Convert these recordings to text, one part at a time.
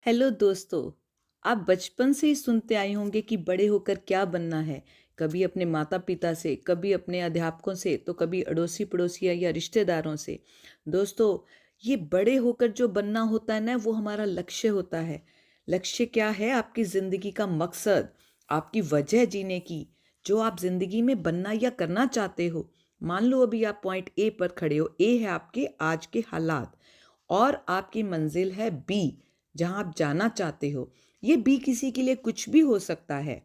Hello दोस्तों। आप बचपन से ही सुनते आए होंगे कि बड़े होकर क्या बनना है। कभी अपने माता पिता से, कभी अपने अध्यापकों से, तो कभी अड़ोसी पड़ोसिया या रिश्तेदारों से। दोस्तों, ये बड़े होकर जो बनना होता है ना, वो हमारा लक्ष्य होता है। लक्ष्य क्या है? आपकी ज़िंदगी का मकसद, आपकी वजह जीने की, जो आप ज़िंदगी में बनना या करना चाहते हो। मान लो अभी आप पॉइंट ए पर खड़े हो। ए है आपके आज के हालात और आपकी मंजिल है बी, जहाँ आप जाना चाहते हो। ये बी किसी के लिए कुछ भी हो सकता है।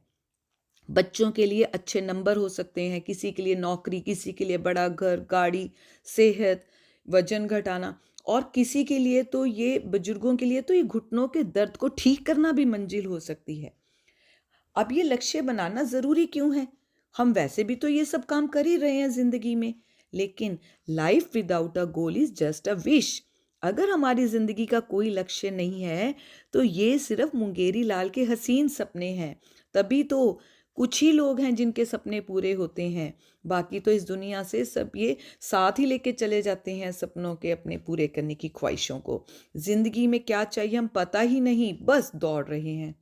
बच्चों के लिए अच्छे नंबर हो सकते हैं, किसी के लिए नौकरी, किसी के लिए बड़ा घर, गाड़ी, सेहत, वजन घटाना, और किसी के लिए तो ये बुजुर्गों के लिए तो ये घुटनों के दर्द को ठीक करना भी मंजिल हो सकती है। अब ये लक्ष्य बनाना ज़रूरी क्यों है? हम वैसे भी तो ये सब काम कर ही रहे हैं ज़िंदगी में। लेकिन life without a goal is just a wish. अगर हमारी ज़िंदगी का कोई लक्ष्य नहीं है, तो ये सिर्फ मुंगेरी लाल के हसीन सपने हैं। तभी तो कुछ ही लोग हैं जिनके सपने पूरे होते हैं। बाकी तो इस दुनिया से सब ये साथ ही लेके चले जाते हैं सपनों के अपने पूरे करने की ख्वाहिशों को। ज़िंदगी में क्या चाहिए हम पता ही नहीं, बस दौड़ रहे हैं।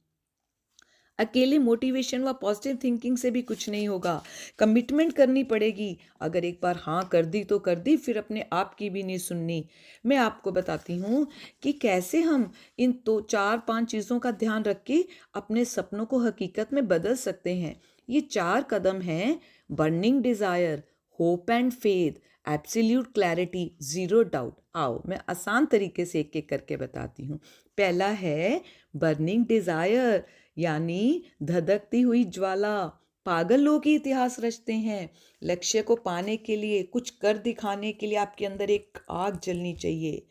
अकेले मोटिवेशन व पॉजिटिव थिंकिंग से भी कुछ नहीं होगा। कमिटमेंट करनी पड़ेगी। अगर एक बार हाँ कर दी तो कर दी, फिर अपने आप की भी नहीं सुननी। मैं आपको बताती हूँ कि कैसे हम इन तो चार पांच चीज़ों का ध्यान रख के अपने सपनों को हकीकत में बदल सकते हैं। ये चार कदम हैं: burning desire, hope and faith, absolute clarity, zero doubt. आओ मैं आसान तरीके से एक एक करके बताती हूँ। पहला है बर्निंग डिज़ायर, यानी धधकती हुई ज्वाला। पागल लोग ही इतिहास रचते हैं। लक्ष्य को पाने के लिए, कुछ कर दिखाने के लिए आपके अंदर एक आग जलनी चाहिए,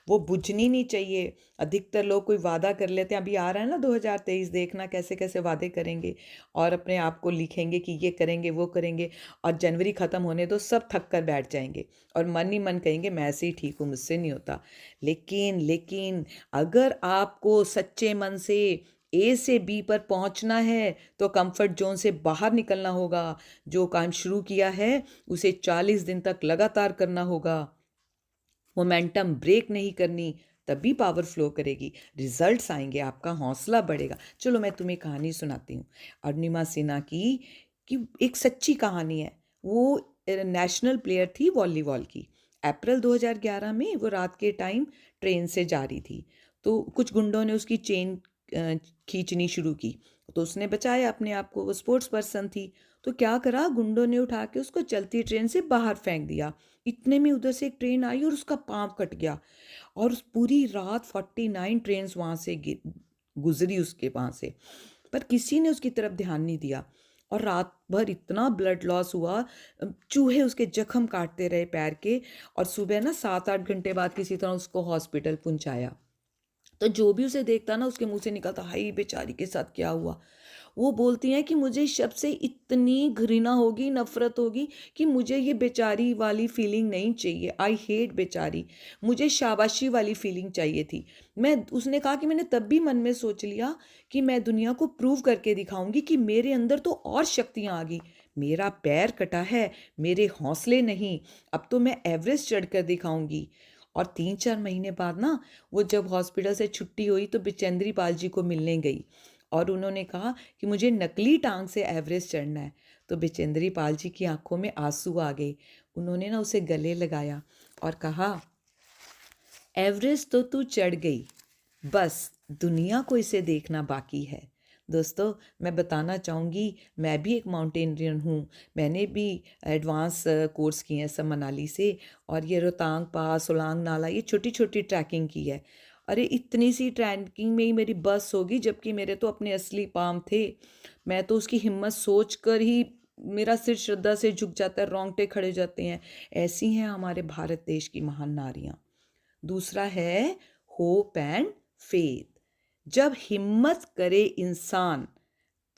वो बुझनी नहीं चाहिए। अधिकतर लोग कोई वादा कर लेते हैं, अभी आ रहा है ना 2023, देखना कैसे कैसे वादे करेंगे और अपने आप को लिखेंगे कि ये करेंगे वो करेंगे, और जनवरी ख़त्म होने दो सब थक कर बैठ जाएंगे और मन ही मन कहेंगे मैं ऐसे ही ठीक हूँ, मुझसे नहीं होता। लेकिन अगर आपको सच्चे मन से ए से बी पर पहुंचना है, तो कंफर्ट जोन से बाहर निकलना होगा। जो काम शुरू किया है उसे 40 दिन तक लगातार करना होगा। मोमेंटम ब्रेक नहीं करनी, तभी पावर फ्लो करेगी, रिजल्ट्स आएंगे, आपका हौसला बढ़ेगा। चलो मैं तुम्हें कहानी सुनाती हूँ अरुणिमा सिन्हा की, कि एक सच्ची कहानी है। वो नेशनल प्लेयर थी वॉलीबॉल की। अप्रैल 2011 में वो रात के टाइम ट्रेन से जा रही थी, तो कुछ गुंडों ने उसकी चेन खींचनी शुरू की। तो उसने बचाया अपने आप को, वो स्पोर्ट्स पर्सन थी। तो क्या करा, गुंडों ने उठा के उसको चलती ट्रेन से बाहर फेंक दिया। इतने में उधर से एक ट्रेन आई और उसका पाँव कट गया। और उस पूरी रात 49 ट्रेन वहाँ से गुजरी उसके वहाँ से, पर किसी ने उसकी तरफ ध्यान नहीं दिया। और रात भर इतना ब्लड लॉस हुआ, चूहे उसके जख्म काटते रहे पैर के। और सुबह ना 7-8 घंटे बाद किसी तरह उसको हॉस्पिटल पहुंचाया। तो जो भी उसे देखता ना, उसके मुंह से निकलता, हाय बेचारी के साथ क्या हुआ। वो बोलती हैं कि मुझे इस शब्द से इतनी घृणा होगी, नफरत होगी, कि मुझे ये बेचारी वाली फीलिंग नहीं चाहिए। आई हेट बेचारी। मुझे शाबाशी वाली फीलिंग चाहिए थी। मैं उसने कहा कि मैंने तब भी मन में सोच लिया कि मैं दुनिया को प्रूव करके दिखाऊंगी कि मेरे अंदर तो और शक्तियां आ गई। मेरा पैर कटा है, मेरे हौसले नहीं। अब तो मैं एवरेस्ट चढ़कर दिखाऊंगी। और 3-4 महीने बाद ना, वो जब हॉस्पिटल से छुट्टी हुई तो बिचेंद्री पाल जी को मिलने गई। और उन्होंने कहा कि मुझे नकली टांग से एवरेस्ट चढ़ना है। तो बिचेंद्री पाल जी की आंखों में आंसू आ गए। उन्होंने ना उसे गले लगाया और कहा, एवरेस्ट तो तू चढ़ गई, बस दुनिया को इसे देखना बाकी है। दोस्तों, मैं बताना चाहूँगी, मैं भी एक माउंटेनियन हूँ। मैंने भी एडवांस कोर्स किए हैं सब मनाली से, और ये रोहतांग पास, सोलांग नाला, ये छोटी छोटी ट्रैकिंग की है। अरे इतनी सी ट्रैकिंग में ही मेरी बस होगी, जबकि मेरे तो अपने असली पाम थे। मैं तो उसकी हिम्मत सोच कर ही मेरा सिर श्रद्धा से झुक जाता है, रोंगटे खड़े हो जाते हैं। ऐसी हैं हमारे भारत देश की महान नारियाँ। दूसरा है होप एंड फेथ। जब हिम्मत करे इंसान,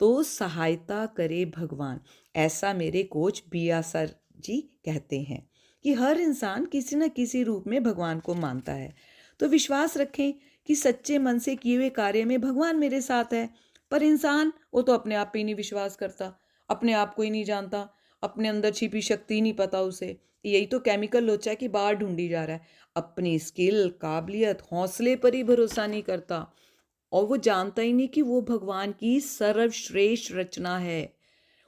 तो सहायता करे भगवान। ऐसा मेरे कोच बिया सर जी कहते हैं कि हर इंसान किसी न किसी रूप में भगवान को मानता है। तो विश्वास रखें कि सच्चे मन से किए हुए कार्य में भगवान मेरे साथ है। पर इंसान, वो तो अपने आप पे ही नहीं विश्वास करता, अपने आप को ही नहीं जानता, अपने अंदर छिपी शक्ति नहीं पता उसे। यही तो केमिकल लोचा कि बाहर ढूंढी जा रहा है। अपनी स्किल, काबिलियत, हौसले पर ही भरोसा नहीं करता। और वो जानता ही नहीं कि वो भगवान की सर्वश्रेष्ठ रचना है।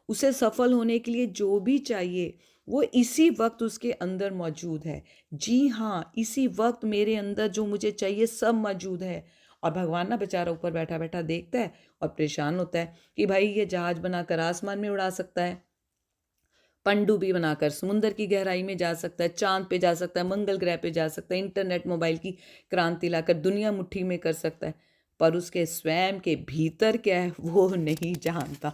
उसे सफल होने के लिए जो भी चाहिए वो इसी वक्त उसके अंदर मौजूद है। जी हाँ, इसी वक्त मेरे अंदर जो मुझे चाहिए सब मौजूद है। और भगवान ना बेचारा ऊपर बैठा बैठा देखता है और परेशान होता है कि भाई ये जहाज बनाकर आसमान में उड़ा सकता है, पनडुब्बी बनाकर समुद्र की गहराई में जा सकता है, चांद पे जा सकता है, मंगल ग्रह पे जा सकता है, इंटरनेट मोबाइल की क्रांति लाकर दुनिया मुट्ठी में कर सकता है, पर उसके स्वयं के भीतर क्या है वो नहीं जानता।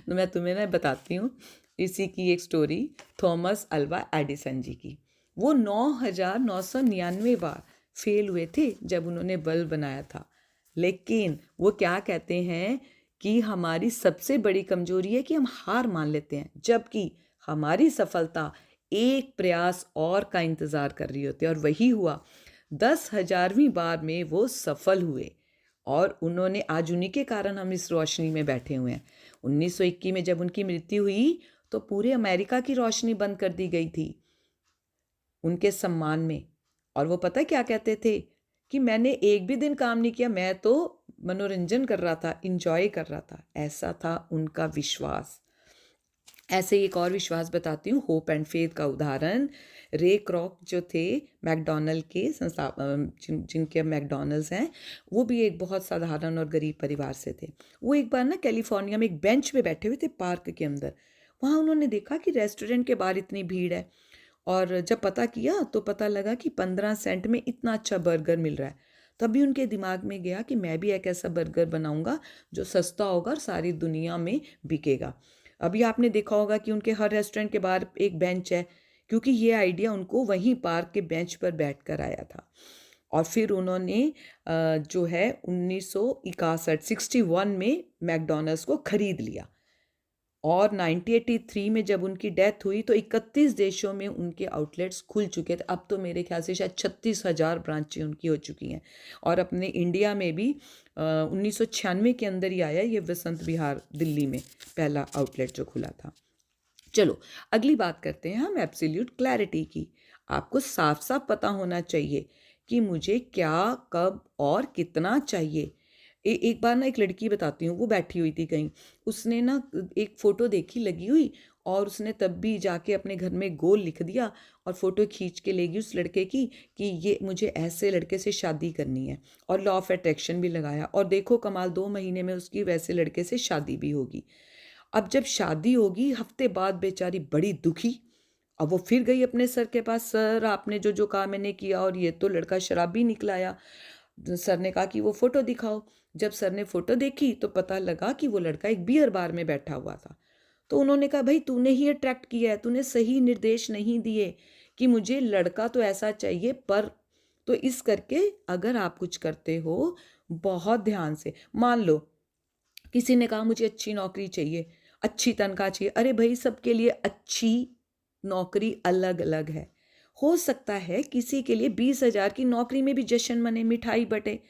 तो मैं तुम्हें ना बताती हूँ इसी की एक स्टोरी, थॉमस अल्वा एडिसन जी की। वो 9,999 बार फेल हुए थे जब उन्होंने बल्ब बनाया था, लेकिन वो क्या कहते हैं कि हमारी सबसे बड़ी कमजोरी है कि हम हार मान लेते हैं, जबकि हमारी सफलता एक प्रयास और का इंतजार कर रही होती है। और वही हुआ, 10,000वीं बार में वो सफल हुए और उन्होंने, आज उन्हीं के कारण हम इस रोशनी में बैठे हुए हैं। 1921 में जब उनकी मृत्यु हुई तो पूरे अमेरिका की रोशनी बंद कर दी गई थी उनके सम्मान में। और वो पता क्या कहते थे कि मैंने एक भी दिन काम नहीं किया, मैं तो मनोरंजन कर रहा था, इंजॉय कर रहा था। ऐसा था उनका विश्वास। ऐसे ही एक और विश्वास बताती हूँ, होप एंड फेथ का उदाहरण। रे क्रॉक जो थे मैकडॉनल्ड के जिनके मैकडॉनल्ड्स हैं, वो भी एक बहुत साधारण और गरीब परिवार से थे। वो एक बार ना कैलिफोर्निया में एक बेंच पे बैठे हुए थे पार्क के अंदर। वहाँ उन्होंने देखा कि रेस्टोरेंट के बाहर इतनी भीड़ है, और जब पता किया तो पता लगा कि 15 सेंट में इतना अच्छा बर्गर मिल रहा है। तभी उनके दिमाग में गया कि मैं भी एक ऐसा बर्गर बनाऊंगा जो सस्ता होगा और सारी दुनिया में बिकेगा। अभी आपने देखा होगा कि उनके हर रेस्टोरेंट के बाहर एक बेंच है, क्योंकि ये आइडिया उनको वहीं पार्क के बेंच पर बैठकर आया था। और फिर उन्होंने जो है 1961 में मैकडॉनल्ड्स को खरीद लिया। और 1983 में जब उनकी डेथ हुई तो 31 देशों में उनके आउटलेट्स खुल चुके थे। अब तो मेरे ख्याल से शायद 36,000 ब्रांचें उनकी हो चुकी हैं। और अपने इंडिया में भी 1996 के अंदर ही आया ये वसंत विहार दिल्ली में पहला आउटलेट जो खुला था। चलो अगली बात करते हैं हम एब्सोल्यूट क्लैरिटी की। आपको साफ साफ पता होना चाहिए कि मुझे क्या, कब और कितना चाहिए। एक बार ना एक लड़की बताती हूँ, वो बैठी हुई थी कहीं, उसने ना एक फ़ोटो देखी लगी हुई, और उसने तब भी जाके अपने घर में गोल लिख दिया और फ़ोटो खींच के ले गई उस लड़के की कि ये मुझे ऐसे लड़के से शादी करनी है, और लॉ ऑफ अट्रैक्शन भी लगाया। और देखो कमाल, 2 महीने में उसकी वैसे लड़के से शादी भी होगी। अब जब शादी होगी हफ्ते बाद बेचारी बड़ी दुखी। अब वो फिर गई अपने सर के पास, सर आपने जो जो कहा मैंने किया और ये तो लड़का शराबी निकला आया। सर ने कहा कि वो फ़ोटो दिखाओ। जब सर ने फ़ोटो देखी तो पता लगा कि वो लड़का एक बियर बार में बैठा हुआ था। तो उन्होंने कहा भाई तूने ही अट्रैक्ट किया है, तूने सही निर्देश नहीं दिए कि मुझे लड़का तो ऐसा चाहिए पर। तो इस करके अगर आप कुछ करते हो बहुत ध्यान से, मान लो किसी ने कहा मुझे अच्छी नौकरी चाहिए, अच्छी तनख्वाह चाहिए। अरे भाई सबके लिए अच्छी नौकरी अलग अलग है। हो सकता है किसी के लिए 20,000 की नौकरी में भी जश्न मने, मिठाई बटे।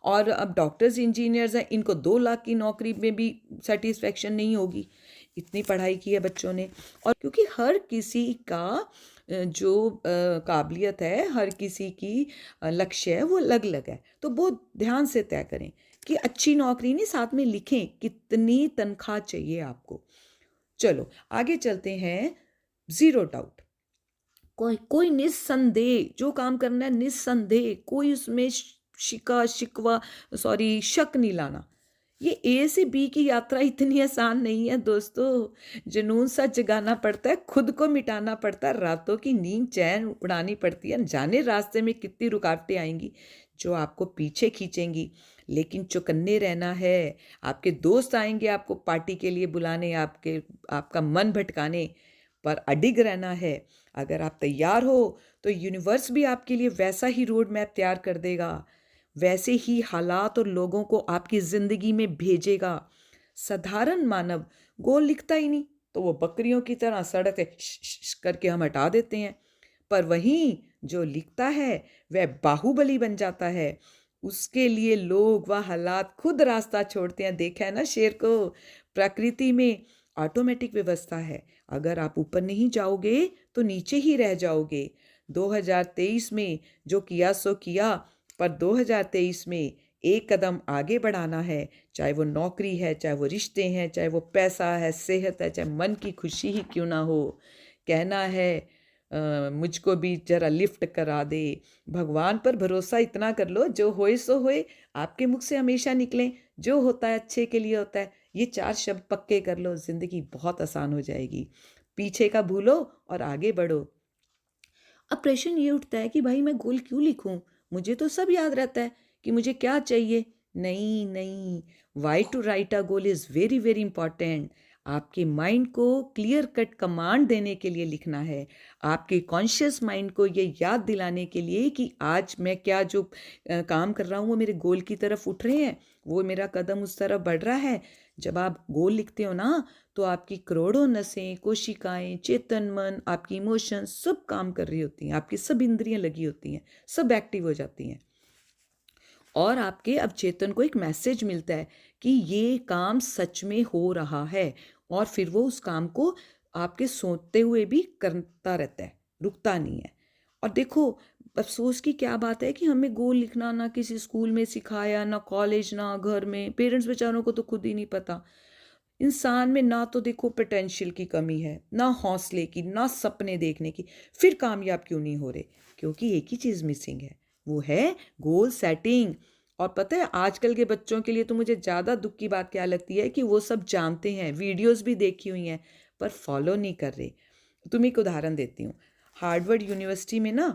और अब डॉक्टर्स इंजीनियर्स हैं, इनको 2 लाख की नौकरी में भी सेटिस्फेक्शन नहीं होगी, इतनी पढ़ाई की है बच्चों ने। और क्योंकि हर किसी का जो काबिलियत है, हर किसी की लक्ष्य है वो अलग अलग है। तो बहुत ध्यान से तय करें कि अच्छी नौकरी नहीं, साथ में लिखें कितनी तनख्वाह चाहिए आपको। चलो आगे चलते हैं। ज़ीरो डाउट, कोई कोई निस्संदेह जो काम करना है, निस्संदेह कोई उसमें शिकवा सॉरी शक नहीं लाना। ये ए से बी की यात्रा इतनी आसान नहीं है दोस्तों। जुनून सा जगाना पड़ता है, खुद को मिटाना पड़ता है, रातों की नींद चैन उड़ानी पड़ती है। जाने रास्ते में कितनी रुकावटें आएंगी जो आपको पीछे खींचेंगी, लेकिन चौकन्ने रहना है। आपके दोस्त आएंगे आपको पार्टी के लिए बुलाने, आपका मन भटकाने, पर अडिग रहना है। अगर आप तैयार हो तो यूनिवर्स भी आपके लिए वैसा ही रोड मैप तैयार कर देगा, वैसे ही हालात और लोगों को आपकी ज़िंदगी में भेजेगा। साधारण मानव गोल लिखता ही नहीं, तो वो बकरियों की तरह सड़क से करके हम हटा देते हैं। पर वहीं जो लिखता है वह बाहुबली बन जाता है। उसके लिए लोग व हालात खुद रास्ता छोड़ते हैं। देखा है ना शेर को। प्रकृति में ऑटोमेटिक व्यवस्था है, अगर आप ऊपर नहीं जाओगे तो नीचे ही रह जाओगे। 2023 में जो किया सो किया, पर 2023 में एक कदम आगे बढ़ाना है, चाहे वो नौकरी है, चाहे वो रिश्ते हैं, चाहे वो पैसा है, सेहत है, चाहे मन की खुशी ही क्यों ना हो। कहना है मुझको भी ज़रा लिफ्ट करा दे। भगवान पर भरोसा इतना कर लो, जो होए सो होए, आपके मुख से हमेशा निकलें, जो होता है अच्छे के लिए होता है। ये 4 शब्द पक्के कर लो, ज़िंदगी बहुत आसान हो जाएगी। पीछे का भूलो और आगे बढ़ो। अब प्रश्न ये उठता है कि भाई मैं गोल क्यों लिखूं? मुझे तो सब याद रहता है कि मुझे क्या चाहिए। नहीं नहीं, why to write a goal is very very important. आपके माइंड को क्लियर कट कमांड देने के लिए लिखना है। आपके कॉन्शियस माइंड को ये याद दिलाने के लिए कि आज मैं क्या जो काम कर रहा हूँ वो मेरे गोल की तरफ उठ रहे हैं, वो मेरा कदम उस तरफ बढ़ रहा है। जब आप गोल लिखते हो ना, तो आपकी करोड़ों नसें, कोशिकाएं, चेतन मन, आपकी इमोशंस सब काम कर रही होती हैं, आपकी सब इंद्रियां लगी होती हैं, सब एक्टिव हो जाती हैं। और आपके अब चेतन को एक मैसेज मिलता है कि ये काम सच में हो रहा है, और फिर वो उस काम को आपके सोते हुए भी करता रहता है, रुकता नहीं है। और देखो, अफसोस की क्या बात है कि हमें गोल लिखना ना किसी स्कूल में सिखाया, ना कॉलेज, ना घर में। पेरेंट्स बेचारों को तो खुद ही नहीं पता। इंसान में ना तो देखो पोटेंशियल की कमी है, ना हौसले की, ना सपने देखने की। फिर कामयाब क्यों नहीं हो रहे? क्योंकि एक ही चीज़ मिसिंग है, वो है गोल सेटिंग। और पता है आजकल के बच्चों के लिए तो मुझे ज़्यादा दुख की बात क्या लगती है कि वो सब जानते हैं, वीडियोस भी देखी हुई हैं, पर फॉलो नहीं कर रहे। तुम्हें एक उदाहरण देती हूँ। हार्वर्ड यूनिवर्सिटी में ना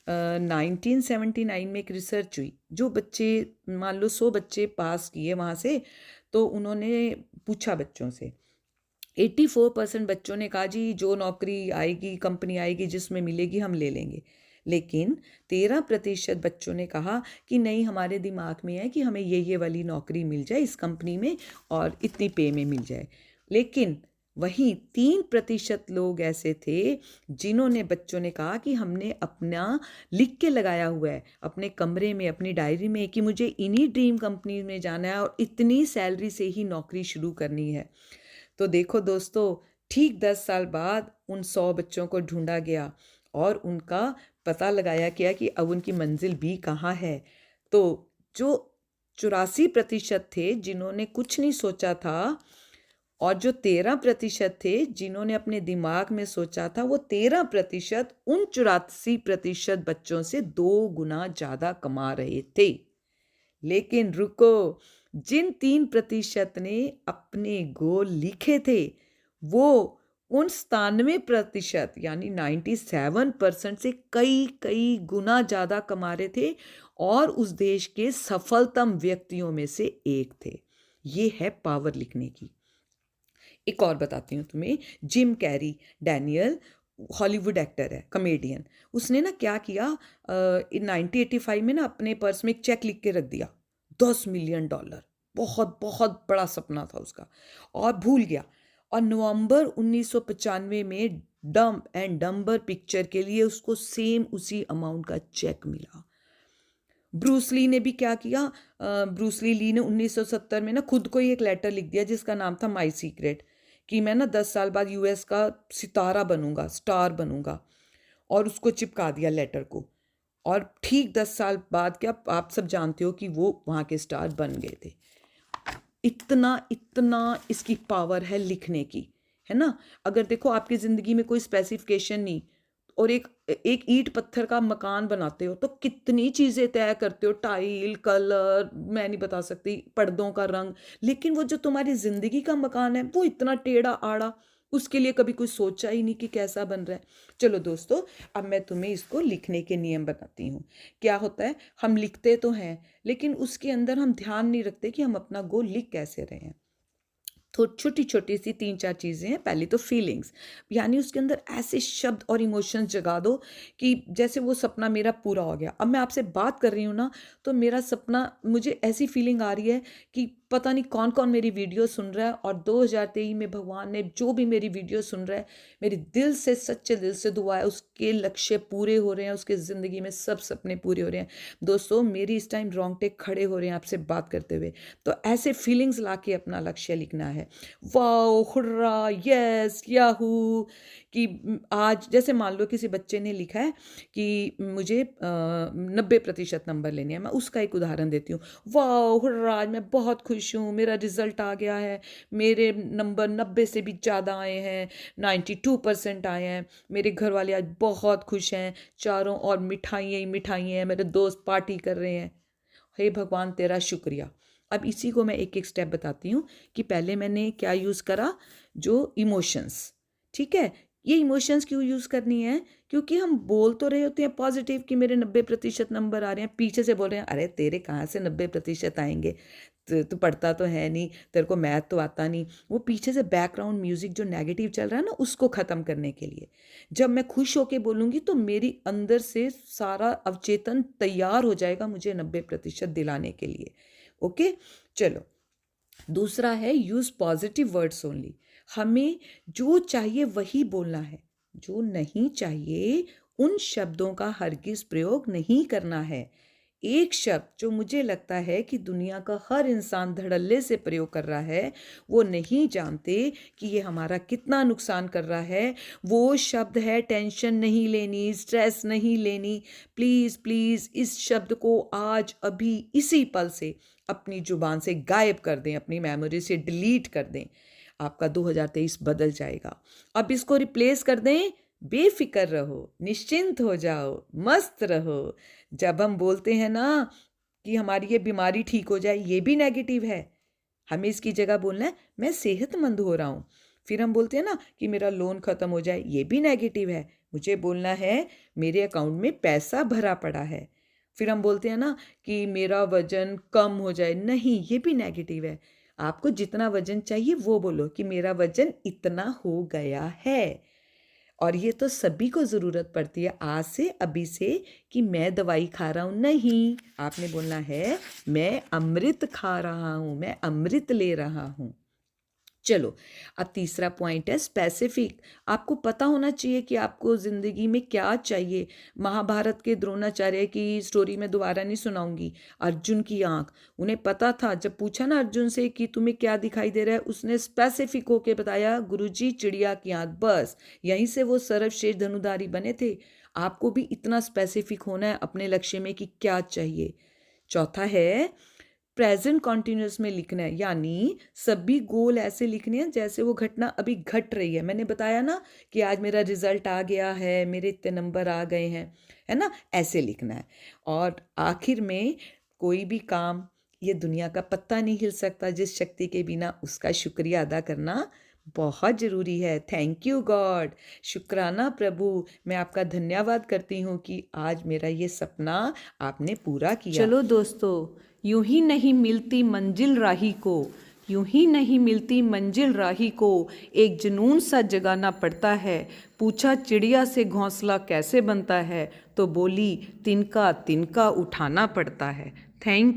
1979 में एक रिसर्च हुई। जो बच्चे, मान लो 100 बच्चे पास किए वहाँ से, तो उन्होंने पूछा बच्चों से। 84% बच्चों ने कहा जी जो नौकरी आएगी, कंपनी आएगी जिसमें मिलेगी हम ले लेंगे। लेकिन 13% बच्चों ने कहा कि नहीं, हमारे दिमाग में है कि हमें ये वाली नौकरी मिल जाए इस कंपनी में और इतनी पे में मिल जाए। लेकिन वहीं 3% लोग ऐसे थे जिन्होंने, बच्चों ने कहा कि हमने अपना लिख के लगाया हुआ है अपने कमरे में, अपनी डायरी में, कि मुझे इन्हीं ड्रीम कंपनी में जाना है और इतनी सैलरी से ही नौकरी शुरू करनी है। तो देखो दोस्तों, ठीक 10 साल बाद उन 100 बच्चों को ढूंढा गया और उनका पता लगाया गया कि अब उनकी मंजिल भी कहाँ है। तो जो 84% थे जिन्होंने कुछ नहीं सोचा था, और जो 13% थे जिन्होंने अपने दिमाग में सोचा था, वो 13% उन 84% बच्चों से 2 गुना ज़्यादा कमा रहे थे। लेकिन रुको, जिन 3% ने अपने गोल लिखे थे, वो उन 97% यानी 97% से कई कई गुना ज़्यादा कमा रहे थे, और उस देश के सफलतम व्यक्तियों में से एक थे। ये है पावर लिखने की। एक और बताती हूँ तुम्हें। Jim Carrey, Daniel, Hollywood actor है, कॉमेडियन। उसने ना क्या किया, 1985 में ना अपने पर्स में एक चेक लिख के रख दिया, $10 मिलियन। बहुत बहुत बड़ा सपना था उसका, और भूल गया। और नवंबर 1995 में डम्ब एंड डम्बर पिक्चर के लिए उसको सेम उसी अमाउंट का चेक मिला। ब्रूस ली ने भी क्या किया, ब्रूस ली ने 1970 में ना खुद को ही एक लेटर लिख दिया जिसका नाम था माई सीक्रेट, कि मैं ना 10 साल बाद यूएस का सितारा बनूंगा, स्टार बनूंगा। और उसको चिपका दिया लेटर को। और ठीक 10 साल बाद, क्या आप सब जानते हो कि वो वहाँ के स्टार बन गए थे। इतना इतना इसकी पावर है लिखने की, है ना। अगर देखो आपकी ज़िंदगी में कोई स्पेसिफिकेशन नहीं, और एक एक ईंट पत्थर का मकान बनाते हो, तो कितनी चीज़ें तय करते हो, टाइल, कलर, मैं नहीं बता सकती, पर्दों का रंग। लेकिन वो जो तुम्हारी ज़िंदगी का मकान है वो इतना टेढ़ा आड़ा, उसके लिए कभी कोई सोचा ही नहीं कि कैसा बन रहा है। चलो दोस्तों, अब मैं तुम्हें इसको लिखने के नियम बताती हूँ। क्या होता है, हम लिखते तो हैं, लेकिन उसके अंदर हम ध्यान नहीं रखते कि हम अपना गोल लिख कैसे रहे हैं। तो छोटी छोटी सी 3-4 चीज़ें हैं। पहली तो फीलिंग्स, यानी उसके अंदर ऐसे शब्द और इमोशंस जगा दो कि जैसे वो सपना मेरा पूरा हो गया। अब मैं आपसे बात कर रही हूँ ना, तो मेरा सपना, मुझे ऐसी फीलिंग आ रही है कि पता नहीं कौन कौन मेरी वीडियो सुन रहा है, और 2023 में भगवान ने जो भी मेरी वीडियो सुन रहा है, मेरे दिल से, सच्चे दिल से दुआ है उसके लक्ष्य पूरे हो रहे हैं, उसके ज़िंदगी में सब सपने पूरे हो रहे हैं। दोस्तों, मेरी इस टाइम रोंगटे खड़े हो रहे हैं आपसे बात करते हुए। तो ऐसे फीलिंग्स ला के अपना लक्ष्य लिखना है। है, वाओ, हुर्रा, यस, याहू। कि आज जैसे मान लो किसी बच्चे ने लिखा है कि मुझे 90% नंबर लेने हैं, मैं उसका एक उदाहरण देती हूँ। वाओ, हुर्रा, आज मैं बहुत खुश हूँ, मेरा रिजल्ट आ गया है, मेरे नंबर 90 से भी ज़्यादा आए हैं, 92% आए हैं, मेरे घर वाले आज बहुत खुश हैं, चारों ओर मिठाइयाँ ही मिठाइयाँ हैं, मेरे दोस्त पार्टी कर रहे हैं, हे भगवान तेरा शुक्रिया। अब इसी को मैं एक एक स्टेप बताती हूँ कि पहले मैंने क्या यूज़ करा, जो इमोशंस, ठीक है। ये इमोशंस क्यों यूज़ करनी है, क्योंकि हम बोल तो रहे होते हैं पॉजिटिव कि मेरे 90% नंबर आ रहे हैं, पीछे से बोल रहे हैं अरे तेरे कहाँ से 90% आएंगे, तू पढ़ता तो है नहीं, तेरे को मैथ तो आता नहीं। वो पीछे से बैकग्राउंड म्यूजिक जो नेगेटिव चल रहा है ना, उसको ख़त्म करने के लिए जब मैं खुश होके बोलूँगी तो मेरी अंदर से सारा अवचेतन तैयार हो जाएगा मुझे 90% दिलाने के लिए। ओके, चलो। दूसरा है यूज़ पॉजिटिव वर्ड्स ओनली। हमें जो चाहिए वही बोलना है, जो नहीं चाहिए उन शब्दों का हरगिज़ प्रयोग नहीं करना है। एक शब्द जो मुझे लगता है कि दुनिया का हर इंसान धड़ल्ले से प्रयोग कर रहा है, वो नहीं जानते कि ये हमारा कितना नुकसान कर रहा है, वो शब्द है टेंशन नहीं लेनी, स्ट्रेस नहीं लेनी। प्लीज़ प्लीज़ इस शब्द को आज अभी इसी पल से अपनी ज़ुबान से गायब कर दें, अपनी मेमोरी से डिलीट कर दें, आपका 2023 बदल जाएगा। अब इसको रिप्लेस कर दें, बेफिक्र रहो, निश्चिंत हो जाओ, मस्त रहो। जब हम बोलते हैं ना कि हमारी ये बीमारी ठीक हो जाए, ये भी नेगेटिव है। हमें इसकी जगह बोलना है मैं सेहतमंद हो रहा हूँ। फिर हम बोलते हैं ना कि मेरा लोन ख़त्म हो जाए, ये भी नेगेटिव है। मुझे बोलना है मेरे अकाउंट में पैसा भरा पड़ा है। फिर हम बोलते हैं ना कि मेरा वज़न कम हो जाए, नहीं, ये भी नेगेटिव है। आपको जितना वज़न चाहिए वो बोलो कि मेरा वज़न इतना हो गया है। और ये तो सभी को ज़रूरत पड़ती है आज से, अभी से, कि मैं दवाई खा रहा हूँ, नहीं, आपने बोलना है मैं अमृत खा रहा हूँ, मैं अमृत ले रहा हूँ। चलो, अब तीसरा पॉइंट है स्पेसिफिक। आपको पता होना चाहिए कि आपको ज़िंदगी में क्या चाहिए। महाभारत के द्रोणाचार्य की स्टोरी में दोबारा नहीं सुनाऊंगी। अर्जुन की आंख, उन्हें पता था, जब पूछा ना अर्जुन से कि तुम्हें क्या दिखाई दे रहा है, उसने स्पेसिफिक होके बताया गुरुजी चिड़िया की आंख, बस यहीं से वो सर्वश्रेष्ठ धनुधारी बने थे। आपको भी इतना स्पेसिफिक होना है अपने लक्ष्य में कि क्या चाहिए। चौथा है प्रेजेंट कॉन्टिन्यूस में लिखना है, यानी सभी गोल ऐसे लिखने हैं जैसे वो घटना अभी घट रही है। मैंने बताया ना कि आज मेरा रिजल्ट आ गया है, मेरे इतने नंबर आ गए हैं, है ना, ऐसे लिखना है। और आखिर में कोई भी काम ये दुनिया का पत्ता नहीं हिल सकता जिस शक्ति के बिना, उसका शुक्रिया अदा करना बहुत ज़रूरी है। थैंक यू गॉड, शुक्राना प्रभु, मैं आपका धन्यवाद करती हूँ कि आज मेरा ये सपना आपने पूरा किया। चलो दोस्तों, यूं ही नहीं मिलती मंजिल राही को, यूं ही नहीं मिलती मंजिल राही को, एक जुनून सा जगाना पड़ता है। पूछा चिड़िया से घोंसला कैसे बनता है, तो बोली तिनका तिनका उठाना पड़ता है। थैंक